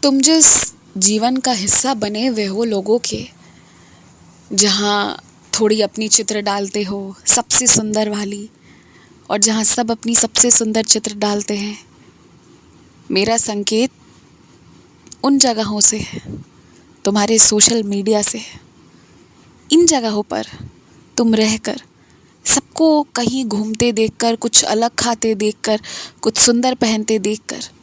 तुम जिस जीवन का हिस्सा बने हुए हो लोगों के, जहाँ थोड़ी अपनी चित्र डालते हो सबसे सुंदर वाली, और जहाँ सब अपनी सबसे सुंदर चित्र डालते हैं, मेरा संकेत उन जगहों से है, तुम्हारे सोशल मीडिया से है। इन जगहों पर तुम रहकर सबको कहीं घूमते देखकर, कुछ अलग खाते देखकर, कुछ सुंदर पहनते देखकर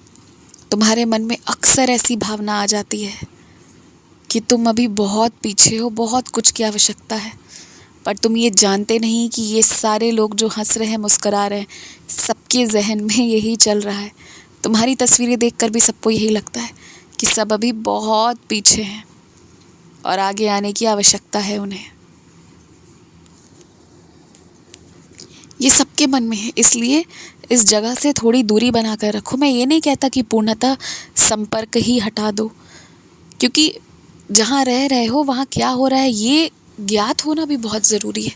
तुम्हारे मन में अक्सर ऐसी भावना आ जाती है कि तुम अभी बहुत पीछे हो, बहुत कुछ की आवश्यकता है। पर तुम ये जानते नहीं कि ये सारे लोग जो हंस रहे हैं, मुस्कुरा रहे हैं, सबके जहन में यही चल रहा है। तुम्हारी तस्वीरें देखकर भी सबको यही लगता है कि सब अभी बहुत पीछे हैं और आगे आने की आवश्यकता है उन्हें। ये सबके मन में है, इसलिए इस जगह से थोड़ी दूरी बना कर रखो। मैं ये नहीं कहता कि पूर्णतः संपर्क ही हटा दो, क्योंकि जहाँ रह रहे हो वहाँ क्या हो रहा है ये ज्ञात होना भी बहुत ज़रूरी है।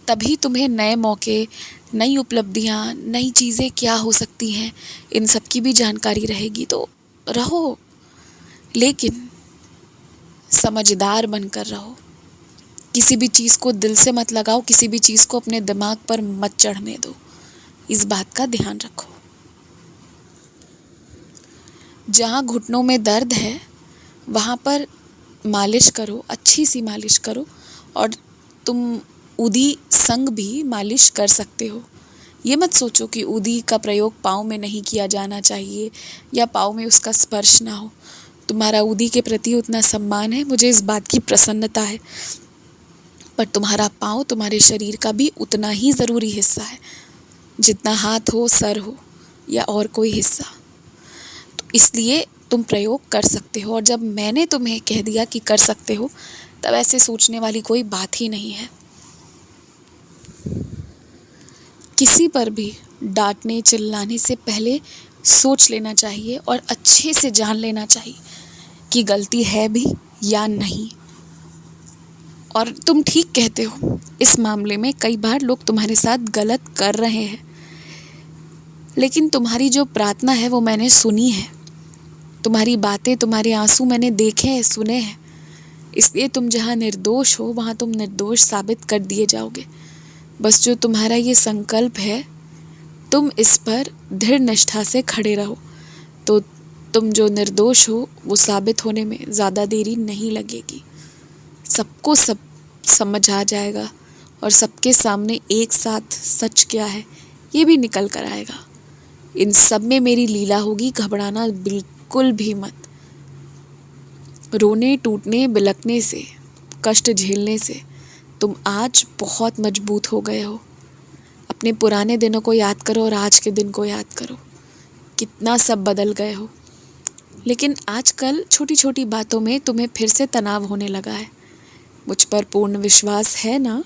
तभी तुम्हें नए मौके, नई उपलब्धियाँ, नई चीज़ें क्या हो सकती हैं, इन सब की भी जानकारी रहेगी। तो रहो, लेकिन समझदार बनकर रहो। किसी भी चीज़ को दिल से मत लगाओ, किसी भी चीज़ को अपने दिमाग पर मत चढ़ने दो। इस बात का ध्यान रखो। जहाँ घुटनों में दर्द है वहाँ पर मालिश करो, अच्छी सी मालिश करो, और तुम ऊदी संग भी मालिश कर सकते हो। ये मत सोचो कि ऊदी का प्रयोग पाँव में नहीं किया जाना चाहिए या पाँव में उसका स्पर्श ना हो। तुम्हारा ऊदी के प्रति उतना सम्मान है, मुझे इस बात की प्रसन्नता है, पर तुम्हारा पाँव तुम्हारे शरीर का भी उतना ही ज़रूरी हिस्सा है जितना हाथ हो, सर हो या और कोई हिस्सा। तो इसलिए तुम प्रयोग कर सकते हो, और जब मैंने तुम्हें कह दिया कि कर सकते हो, तब ऐसे सोचने वाली कोई बात ही नहीं है। किसी पर भी डांटने चिल्लाने से पहले सोच लेना चाहिए और अच्छे से जान लेना चाहिए कि गलती है भी या नहीं। और तुम ठीक कहते हो, इस मामले में कई बार लोग तुम्हारे साथ गलत कर रहे हैं, लेकिन तुम्हारी जो प्रार्थना है वो मैंने सुनी है। तुम्हारी बातें, तुम्हारे आंसू मैंने देखे हैं, सुने हैं। इसलिए तुम जहाँ निर्दोष हो वहाँ तुम निर्दोष साबित कर दिए जाओगे। बस जो तुम्हारा ये संकल्प है, तुम इस पर दृढ़ निष्ठा से खड़े रहो, तो तुम जो निर्दोष हो वो साबित होने में ज़्यादा देरी नहीं लगेगी। सबको सब समझ आ जाएगा और सबके सामने एक साथ सच क्या है ये भी निकल कर आएगा। इन सब में मेरी लीला होगी, घबराना बिल्कुल भी मत। रोने, टूटने, बिलखने से, कष्ट झेलने से तुम आज बहुत मजबूत हो गए हो। अपने पुराने दिनों को याद करो और आज के दिन को याद करो, कितना सब बदल गए हो। लेकिन आजकल छोटी छोटी बातों में तुम्हें फिर से तनाव होने लगा है। मुझ पर पूर्ण विश्वास है ना?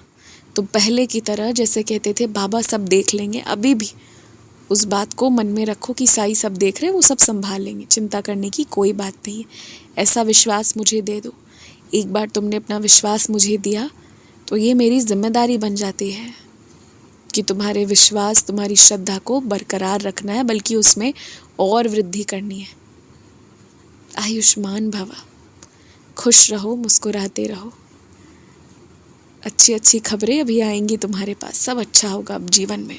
तो पहले की तरह जैसे कहते थे बाबा सब देख लेंगे, अभी भी उस बात को मन में रखो कि साईं सब देख रहे हैं, वो सब संभाल लेंगे, चिंता करने की कोई बात नहीं है। ऐसा विश्वास मुझे दे दो। एक बार तुमने अपना विश्वास मुझे दिया तो ये मेरी जिम्मेदारी बन जाती है कि तुम्हारे विश्वास, तुम्हारी श्रद्धा को बरकरार रखना है, बल्कि उसमें और वृद्धि करनी है। आयुष्मान भवा, खुश रहो, मुस्कुराते रहो। अच्छी अच्छी खबरें अभी आएंगी तुम्हारे पास, सब अच्छा होगा अब जीवन में।